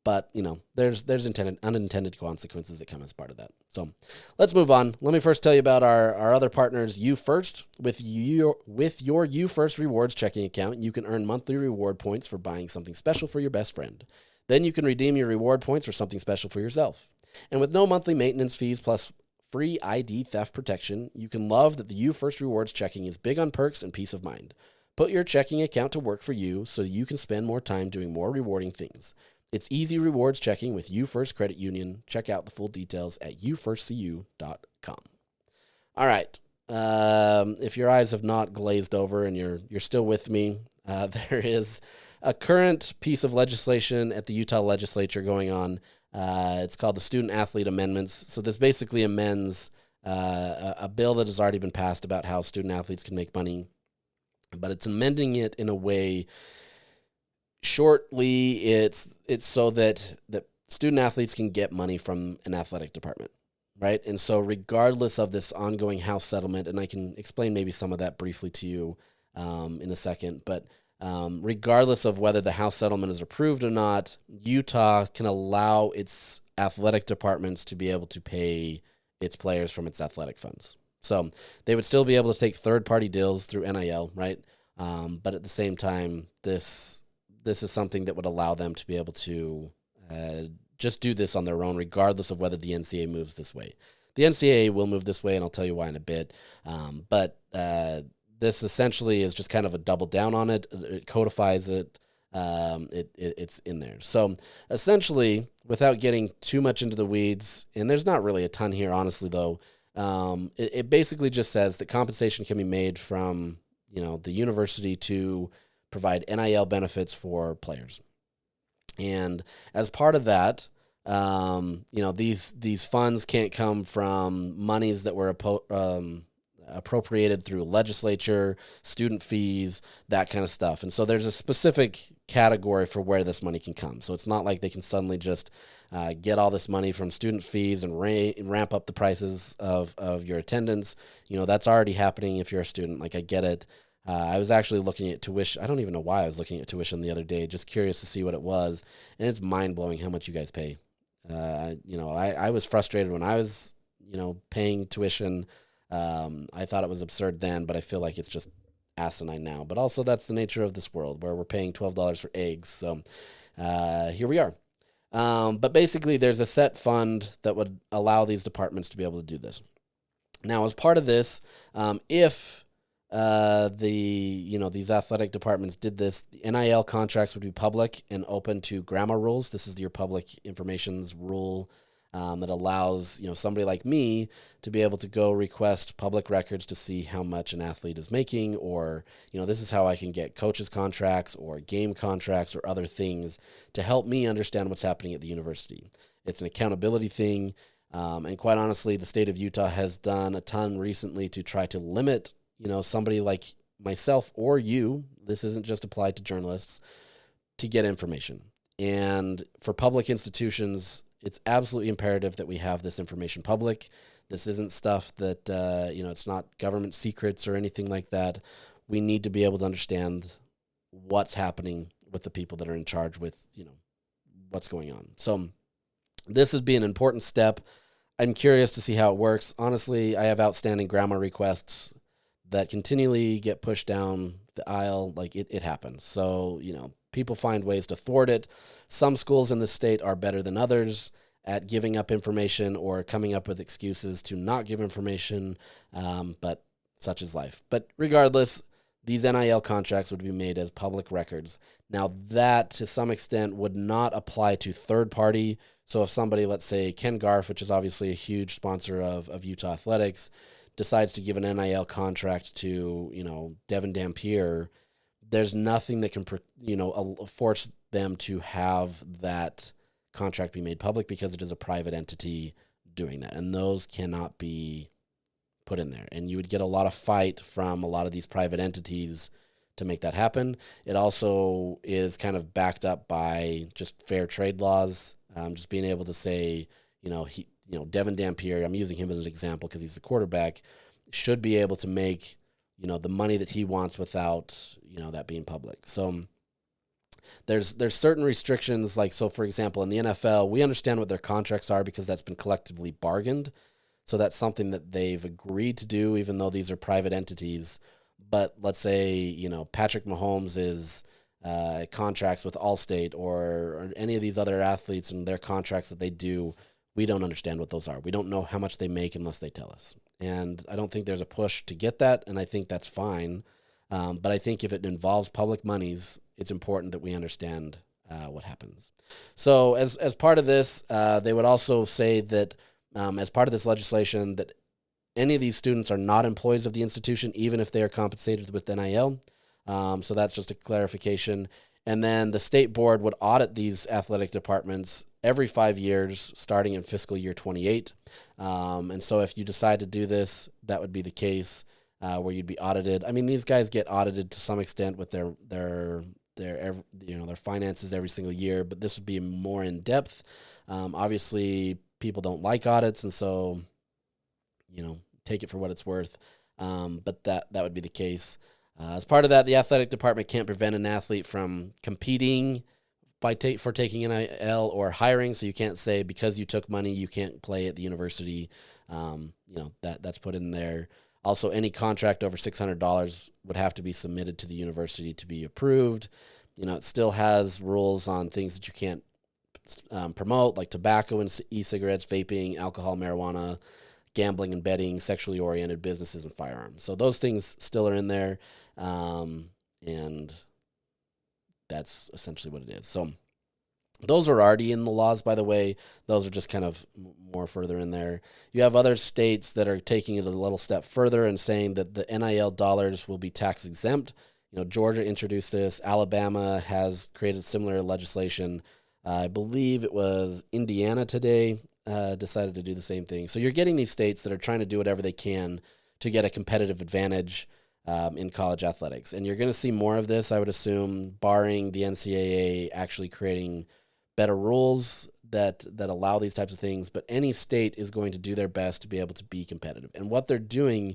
But, there's unintended consequences that come as part of that. So let's move on. Let me first tell you about our other partners, UFirst. With your UFirst Rewards checking account, you can earn monthly reward points for buying something special for your best friend. Then you can redeem your reward points for something special for yourself. And with no monthly maintenance fees plus free ID theft protection, you can love that the UFirst Rewards checking is big on perks and peace of mind. Put your checking account to work for you so you can spend more time doing more rewarding things. It's easy rewards checking with UFirst Credit Union. Check out the full details at uFirstCU.com. All right. If your eyes have not glazed over and you're still with me, there is a current piece of legislation at the Utah legislature going on. It's called the Student Athlete Amendments. So this basically amends a bill that has already been passed about how student athletes can make money, but it's amending it in a way. Shortly, it's so that student athletes can get money from an athletic department, right? And so regardless of this ongoing House settlement, and I can explain maybe some of that briefly to you in a second, but regardless of whether the House settlement is approved or not, Utah can allow its athletic departments to be able to pay its players from its athletic funds. So they would still be able to take third-party deals through NIL, right? But at the same time, this is something that would allow them to be able to just do this on their own, regardless of whether the NCAA moves this way. The NCAA will move this way, and I'll tell you why in a bit. But this essentially is just kind of a double down on it. It codifies it. It's in there. So essentially, without getting too much into the weeds, and there's not really a ton here, honestly, though, it basically just says that compensation can be made from the university to provide NIL benefits for players. And as part of that, these funds can't come from monies that were appropriated through legislature, student fees, that kind of stuff. And so there's a specific category for where this money can come. So it's not like they can suddenly just get all this money from student fees and ramp up the prices of your attendance. That's already happening if you're a student. Like, I get it. I was actually looking at tuition. I don't even know why I was looking at tuition the other day, just curious to see what it was. And it's mind blowing how much you guys pay. I was frustrated when I was, paying tuition. I thought it was absurd then, but I feel like it's just asinine now. But also that's the nature of this world where we're paying $12 for eggs. So here we are. But basically there's a set fund that would allow these departments to be able to do this. Now, as part of this, if these athletic departments did this, the NIL contracts would be public and open to grammar rules. This is your public information's rule that allows somebody like me to be able to go request public records to see how much an athlete is making, or this is how I can get coaches contracts or game contracts or other things to help me understand what's happening at the university. It's an accountability thing. And quite honestly, the state of Utah has done a ton recently to try to limit, somebody like myself or you, this isn't just applied to journalists, to get information. And for public institutions, it's absolutely imperative that we have this information public. This isn't stuff that, it's not government secrets or anything like that. We need to be able to understand what's happening with the people that are in charge with, what's going on. So this has been an important step. I'm curious to see how it works. Honestly, I have outstanding grammar requests that continually get pushed down the aisle. Like it happens. So, people find ways to thwart it. Some schools in the state are better than others at giving up information or coming up with excuses to not give information, but such is life. But regardless, these NIL contracts would be made as public records. Now, that to some extent would not apply to third party. So if somebody, let's say Ken Garf, which is obviously a huge sponsor of Utah Athletics, decides to give an NIL contract to, Devin Dampier, there's nothing that can, force them to have that contract be made public because it is a private entity doing that. And those cannot be put in there. And you would get a lot of fight from a lot of these private entities to make that happen. It also is kind of backed up by just fair trade laws, just being able to say, Devin Dampier, I'm using him as an example because he's the quarterback, should be able to make, the money that he wants without, that being public. So there's certain restrictions, like, so for example, in the NFL, we understand what their contracts are because that's been collectively bargained. So that's something that they've agreed to do, even though these are private entities. But let's say, Patrick Mahomes is contracts with Allstate or any of these other athletes and their contracts that they do, we don't understand what those are. We don't know how much they make unless they tell us. And I don't think there's a push to get that, and I think that's fine. But I think if it involves public monies, it's important that we understand what happens. So as part of this, they would also say that as part of this legislation that any of these students are not employees of the institution, even if they are compensated with NIL. So that's just a clarification. And then the state board would audit these athletic departments every 5 years, starting in fiscal year 28. And so if you decide to do this, that would be the case where you'd be audited. I mean, these guys get audited to some extent with their finances every single year, but this would be more in depth. Obviously, people don't like audits, and so take it for what it's worth. But that would be the case. As part of that, the athletic department can't prevent an athlete from competing for taking NIL or hiring. So you can't say because you took money you can't play at the university. That's put in there. Also, any contract over $600 would have to be submitted to the university to be approved. It still has rules on things that you can't promote, like tobacco and e-cigarettes, vaping, alcohol, marijuana, gambling and betting, sexually oriented businesses, and firearms. So those things still are in there, and that's essentially what it is. So those are already in the laws, by the way. Those are just kind of more further in there. You have other states that are taking it a little step further and saying that the NIL dollars will be tax exempt. Georgia introduced this. Alabama has created similar legislation. I believe it was Indiana today decided to do the same thing. So you're getting these states that are trying to do whatever they can to get a competitive advantage in college athletics. And you're going to see more of this, I would assume, barring the NCAA actually creating better rules that allow these types of things. But any state is going to do their best to be able to be competitive. And what they're doing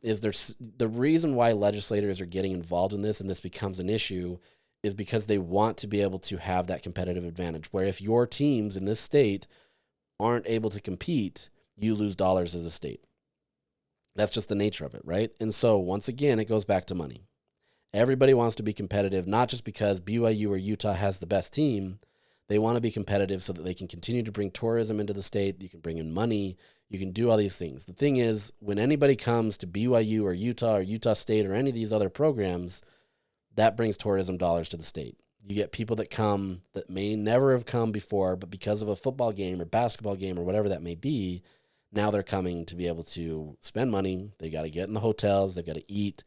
is the reason why legislators are getting involved in this and this becomes an issue is because they want to be able to have that competitive advantage where if your teams in this state aren't able to compete, you lose dollars as a state. That's just the nature of it, right? And so once again, it goes back to money. Everybody wants to be competitive, not just because BYU or Utah has the best team. They want to be competitive so that they can continue to bring tourism into the state. You can bring in money. You can do all these things. The thing is, when anybody comes to BYU or Utah State or any of these other programs, that brings tourism dollars to the state. You get people that come that may never have come before, but because of a football game or basketball game or whatever that may be, now they're coming to be able to spend money. They got to get in the hotels. They've got to eat.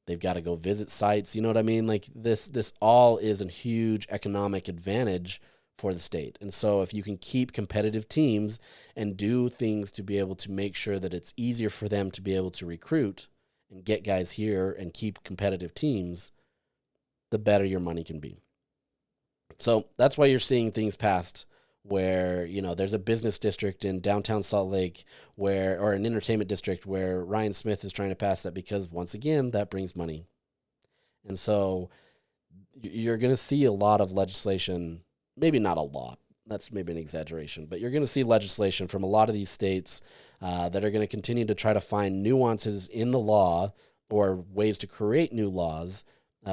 They've got to go visit sites. You know what I mean? Like this all is a huge economic advantage for the state. And so if you can keep competitive teams and do things to be able to make sure that it's easier for them to be able to recruit and get guys here and keep competitive teams, the better your money can be. So that's why you're seeing things passed where, you know, there's a business district in downtown Salt Lake or an entertainment district where Ryan Smith is trying to pass that because, once again, that brings money. And so you're going to see a lot of legislation, maybe not a lot, that's maybe an exaggeration, but you're going to see legislation from a lot of these states that are going to continue to try to find nuances in the law or ways to create new laws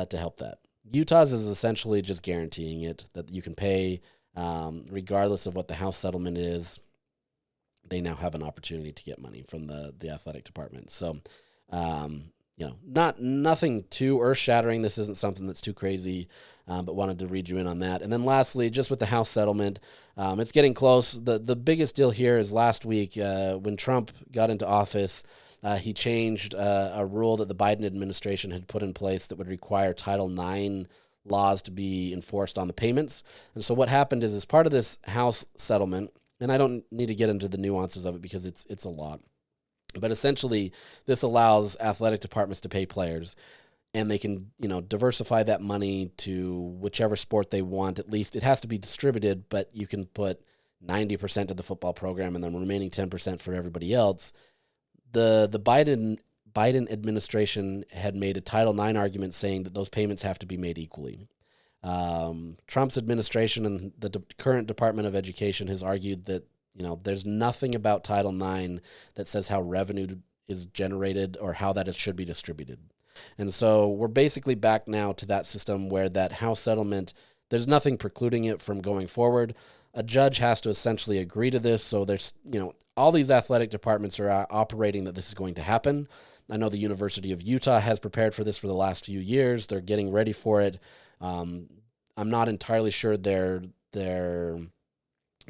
to help that. Utah's is essentially just guaranteeing it, that you can pay regardless of what the House settlement is. They now have an opportunity to get money from the athletic department. So, you know, nothing too earth-shattering. This isn't something that's too crazy, but wanted to read you in on that. And then lastly, just with the House settlement, it's getting close. The biggest deal here is last week when Trump got into office, he changed a rule that the Biden administration had put in place that would require Title IX laws to be enforced on the payments. And so what happened is, as part of this House settlement, and I don't need to get into the nuances of it because it's a lot, but essentially this allows athletic departments to pay players, and they can, you know, diversify that money to whichever sport they want. At least it has to be distributed, but you can put 90% of the football program and then remaining 10% for everybody else. The Biden administration had made a Title IX argument saying that those payments have to be made equally. Trump's administration and the current Department of Education has argued that, you know, there's nothing about Title IX that says how revenue is generated or how that should be distributed. And so we're basically back now to that system where that House settlement, there's nothing precluding it from going forward. A judge has to essentially agree to this. So there's, you know, all these athletic departments are operating that this is going to happen. I know the University of Utah has prepared for this for the last few years. They're getting ready for it. I'm not entirely sure their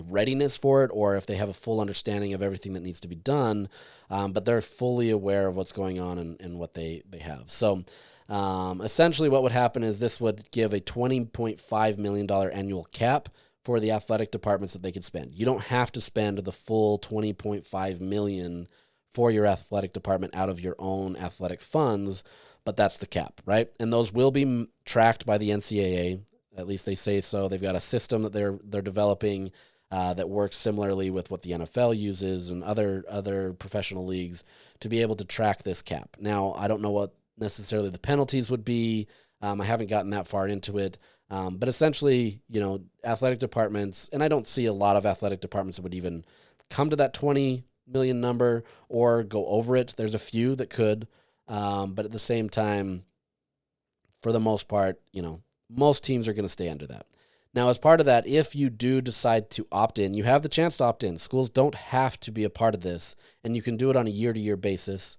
readiness for it or if they have a full understanding of everything that needs to be done, but they're fully aware of what's going on and what they have. So essentially what would happen is this would give a $20.5 million annual cap for the athletic departments that they could spend. You don't have to spend the full $20.5 million for your athletic department out of your own athletic funds, but that's the cap, right? And those will be tracked by the NCAA. At least they say so. They've got a system that they're developing that works similarly with what the NFL uses and other professional leagues to be able to track this cap. Now, I don't know what necessarily the penalties would be. I haven't gotten that far into it. But essentially, you know, athletic departments, and I don't see a lot of athletic departments that would even come to that 20 million number or go over it. There's a few that could, but at the same time, for the most part, you know, most teams are going to stay under that. Now, as part of that, if you do decide to opt in, you have the chance to opt in. Schools don't have to be a part of this, and you can do it on a year-to-year basis.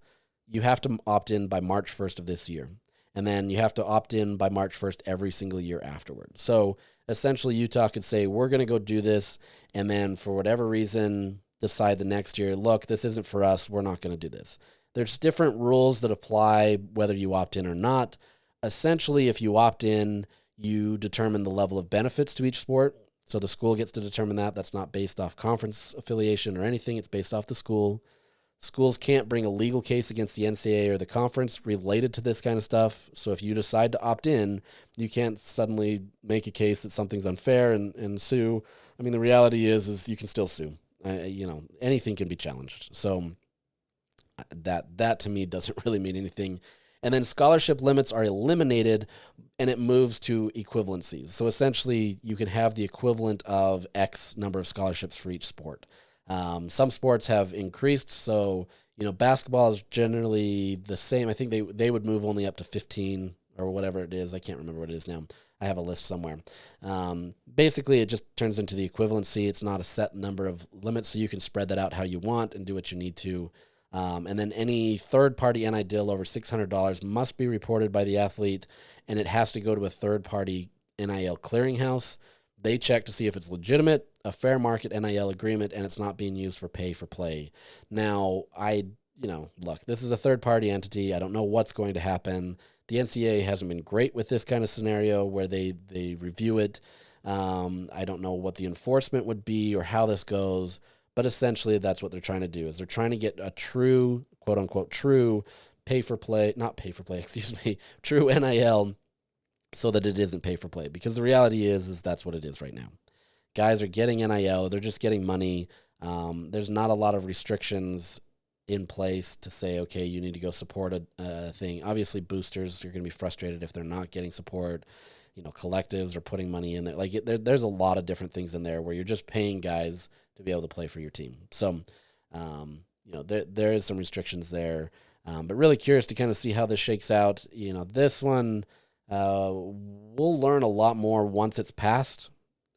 You have to opt in by March 1st of this year. And then you have to opt in by March 1st every single year afterward. So essentially, Utah could say, we're going to go do this, and then for whatever reason, decide the next year, look, this isn't for us. We're not going to do this. There's different rules that apply whether you opt in or not. Essentially, if you opt in, you determine the level of benefits to each sport. So the school gets to determine that. That's not based off conference affiliation or anything. It's based off the school. Schools can't bring a legal case against the NCAA or the conference related to this kind of stuff. So if you decide to opt in, you can't suddenly make a case that something's unfair and sue. I mean, the reality is you can still sue. You know, anything can be challenged. So That to me doesn't really mean anything. And then scholarship limits are eliminated, and it moves to equivalencies. So essentially, you can have the equivalent of X number of scholarships for each sport. Some sports have increased, so basketball is generally the same. I think they would move only up to 15 or whatever it is. I can't remember what it is now. I have a list somewhere. Basically, it just turns into the equivalency. It's not a set number of limits, so you can spread that out how you want and do what you need to. And then any third-party NI deal over $600 must be reported by the athlete, and it has to go to a third-party NIL clearinghouse. They check to see if it's legitimate, a fair market NIL agreement, and it's not being used for pay for play. Now, look, this is a third-party entity. I don't know what's going to happen. The NCAA hasn't been great with this kind of scenario where they review it. I don't know what the enforcement would be or how this goes, but essentially that's what they're trying to do, is they're trying to get a true, quote-unquote, true true NIL, so that it isn't pay for play. Because the reality is that's what it is right now. Guys are getting NIL. They're just getting money. There's not a lot of restrictions in place to say, okay, you need to go support a thing. Obviously, boosters are going to be frustrated if they're not getting support. Collectives are putting money in there. There's a lot of different things in there where you're just paying guys to be able to play for your team. So, there is some restrictions there. But really curious to kind of see how this shakes out. This one, we'll learn a lot more once it's passed.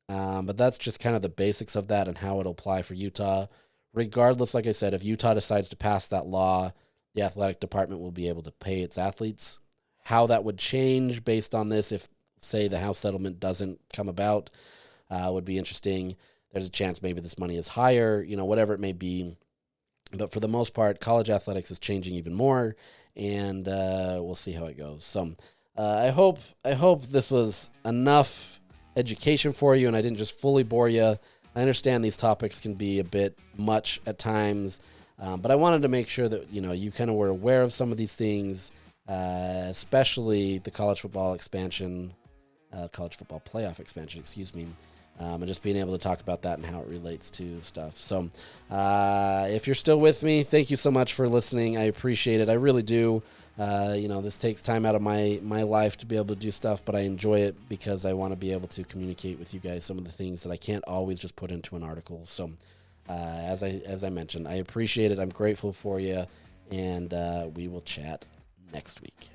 But that's just kind of the basics of that and how it'll apply for Utah. Regardless, like I said, if Utah decides to pass that law, the athletic department will be able to pay its athletes. How that would change based on this, if, say, the House settlement doesn't come about, would be interesting. There's a chance maybe this money is higher, whatever it may be. But for the most part, college athletics is changing even more, and we'll see how it goes. So I hope this was enough education for you and I didn't just fully bore you. I understand these topics can be a bit much at times, but I wanted to make sure that you kind of were aware of some of these things, especially the college football playoff expansion, and just being able to talk about that and how it relates to stuff. So if you're still with me, thank you so much for listening. I appreciate it. I really do. This takes time out of my life to be able to do stuff, but I enjoy it because I want to be able to communicate with you guys some of the things that I can't always just put into an article. So as I mentioned, I appreciate it. I'm grateful for you, and we will chat next week.